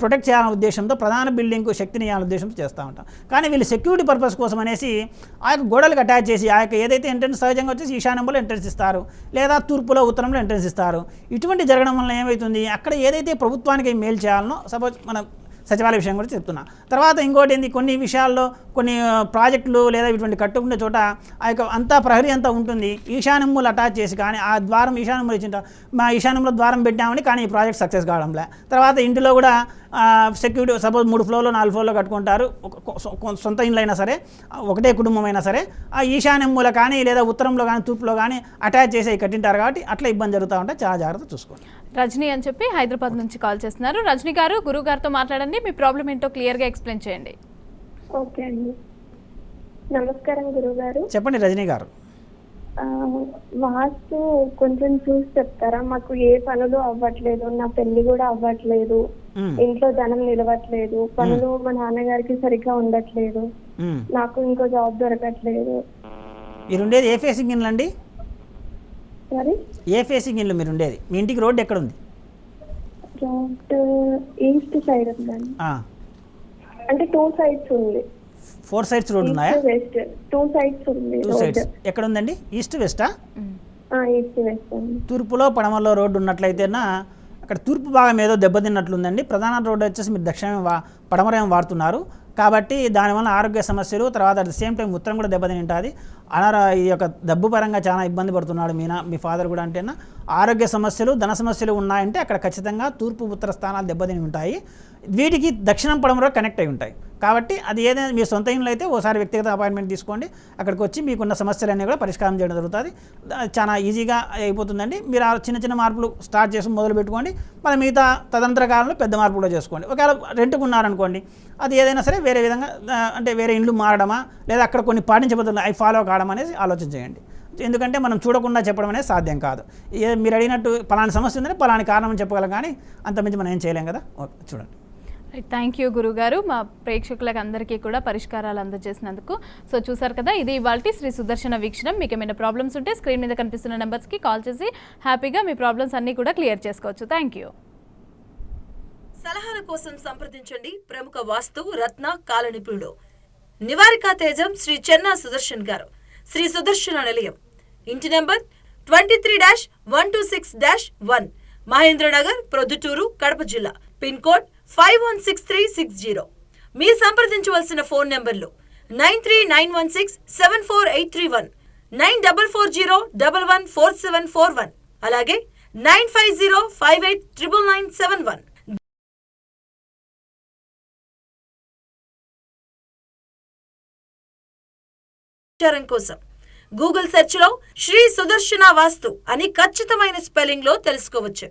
ప్రొటెక్ట్ చేయాలనే ఉద్దేశంతో ప్రధాన బిల్డింగ్కు శక్తిని ఇవ్వాలనే ఉద్దేశంతో చేస్తూ ఉంటాం. కానీ వీళ్ళు సెక్యూరిటీ పర్పస్ కోసం అనేసి ఆ యొక్క గోడలకు అటాచ్ చేసి ఆ యొక్క ఏదైతే ఎంట్రెన్స్ సహజంగా వచ్చేసి ఈశాన్యంలో ఎంట్రెన్స్ ఇస్తారు, లేదా తూర్పులో ఉత్తరంలో ఎంట్రెన్స్ ఇస్తారు. ఇటువంటి జరగడం వల్ల ఏమవుతుంది, అక్కడ ఏదైతే ప్రభుత్వానికి మేలు చేయాలనో సపోజ్ మన సచివాలయ విషయం కూడా చెప్తున్నా. తర్వాత ఇంకోటి ఏంది, కొన్ని విషయాల్లో కొన్ని ప్రాజెక్టులు లేదా ఇటువంటి కట్టుకునే చోట ఆ యొక్క అంతా ప్రహరీ అంతా ఉంటుంది, ఈశాన్యములు అటాచ్ చేసి కానీ ఆ ద్వారం ఈశాన్యములు ఇచ్చింట మా ఈశాన్యంలో ద్వారం పెట్టామని కానీ ఈ ప్రాజెక్ట్ సక్సెస్ కావడంలే. తర్వాత ఇంటిలో కూడా సెక్యూరిటీ సపోజ్ 3 ఫ్లోర్లో 4 ఫ్లోర్లో కట్టుకుంటారు, సొంత ఇండ్లు అయినా సరే ఒకటే కుటుంబం అయినా సరే ఆ ఈశాన్యముల కానీ లేదా ఉత్తరంలో కానీ తూర్పులో కానీ అటాచ్ చేసి కట్టింటారు. కాబట్టి అట్లా ఇబ్బంది జరుగుతూ ఉంటే చాలా జాగ్రత్త చూసుకోండి. రజనీ అని చెప్పి హైదరాబాద్ నుంచి కాల్ చేస్తున్నారు. రజనీ గారు, గురువు గారితో మాట్లాడండి, మీ ప్రాబ్లం ఏంటో క్లియర్గా ఎక్స్ప్లెయిన్ చేయండి. ఓకే అండి, నమస్కారం గురువు గారు. చెప్పండి రజనీ గారు. వాస్తు కొంచెం చూసి చెప్తారా? మాకు ఏ పనులు అవ్వట్లేదు, నా పెళ్లి కూడా అవ్వట్లేదు, ఇంట్లో ధనం నిలవట్లేదు, పనులు మా నాన్నగారికి సరిగ్గా ఉండట్లేదు, నాకు ఇంకో జాబ్ దొరకట్లేదు. మీరు ఉండేది ఏ ఫేసింగ్ ఇల్లు అండి? సరే, ఏ ఫేసింగ్ ఇల్లు మీరు ఉండేది? మీ ఇంటికి రోడ్డు ఎక్కడ ఉంది? రోడ్ ఈస్ట్ సైడ్ ఉందండి. అంటే 2 sides ఉంది. 4 sides రోడ్ ఉన్నాయా? వెస్ట్ 2 sides ఉంది. 2 sides ఎక్కడ ఉందండి? ఈస్ట్ వెస్టా? ఈస్ట్ వెస్ట్ ఉంది. తూర్పులో పడమరలో రోడ్డు ఉన్నట్లయితేనా అక్కడ తూర్పు భాగం ఏదో దెబ్బతిన్నట్లుందండి. ప్రధాన రోడ్డు వచ్చేసి మీరు దక్షిణం పడమరేం వాడుతున్నారు. కాబట్టి దానివల్ల ఆరోగ్య సమస్యలు, తర్వాత అట్ ద సేమ్ టైం ఉత్తరం కూడా దెబ్బతిని ఉంటుంది. ఈ యొక్క డబ్బు పరంగా చాలా ఇబ్బంది పడుతున్నాడు మీ ఫాదర్ కూడా. అంటేనా ఆరోగ్య సమస్యలు, ధన సమస్యలు ఉన్నాయంటే అక్కడ ఖచ్చితంగా తూర్పు ఉత్తర స్థానాలు దెబ్బతిని ఉంటాయి. వీటికి దక్షిణం పడమర కనెక్ట్ అయి ఉంటాయి. కాబట్టి అది ఏదైనా మీ సొంత ఇంట్లో అయితే ఓసారి వ్యక్తిగత అపాయింట్మెంట్ తీసుకోండి. అక్కడికి వచ్చి మీకున్న సమస్యలన్నీ కూడా పరిష్కారం చేయడం జరుగుతుంది. చాలా ఈజీగా అయిపోతుందండి. మీరు చిన్న చిన్న మార్పులు స్టార్ట్ చేసి మొదలు పెట్టుకోండి. మన మిగతా తదనంతర కాలంలో పెద్ద మార్పులు కూడా చేసుకోండి. ఒకవేళ రెంట్కు ఉన్నారనుకోండి, అది ఏదైనా సరే వేరే విధంగా అంటే వేరే ఇండ్లు మారడమా లేదా అక్కడ కొన్ని పాటించబోతున్న అవి ఫాలో కావడం అనేది ఆలోచన చేయండి. ఎందుకంటే మనం చూడకుండా చెప్పడం అనేది సాధ్యం కాదు. మీరు అడిగినట్టు పలాని సమస్య ఉందని పలాని కారణం చెప్పగలం, కానీ అంతమించి మనం ఏం చేయలేం కదా. ఓకే, చూడండి. థ్యాంక్ యూ గురుగారు, మా ప్రేక్షకులకు అందరికీ కూడా పరిష్కారాలు అందజేసినందుకు. సో చూసారు కదా, ఇది ఇవాల్టి శ్రీ సుదర్శన వీక్షణం. మీకు ఏమైనా ప్రాబ్లమ్స్ ఉంటే స్క్రీన్ మీద కనిపిస్తున్న నెంబర్స్కి కాల్ చేసి హ్యాపీగా మీ ప్రాబ్లమ్స్ అన్నీ కూడా క్లియర్ చేసుకోవచ్చు. Thank you. సలహాల కోసం సంప్రదించండి ప్రముఖ వాస్తు రత్న కాల నిపుణుడు నివారికా తేజం శ్రీ చెన్నా సుదర్శన్ గారు, శ్రీ సుదర్శన నిలయం, ఇంటి నంబర్ 23-126-1, మహేంద్రనగర్, ప్రొద్దుటూరు, కడప జిల్లా, పిన్ కోడ్ 516360. మీరు సంప్రదించవలసిన ఫోన్ నెంబర్లు 9391674831, 9440114741 అలాగే 9505899971. కోసం గూగుల్ సెర్చ్ లో శ్రీ సుదర్శన వాస్తు అని ఖచ్చితమైన స్పెల్లింగ్ లో తెలుసుకోవచ్చు.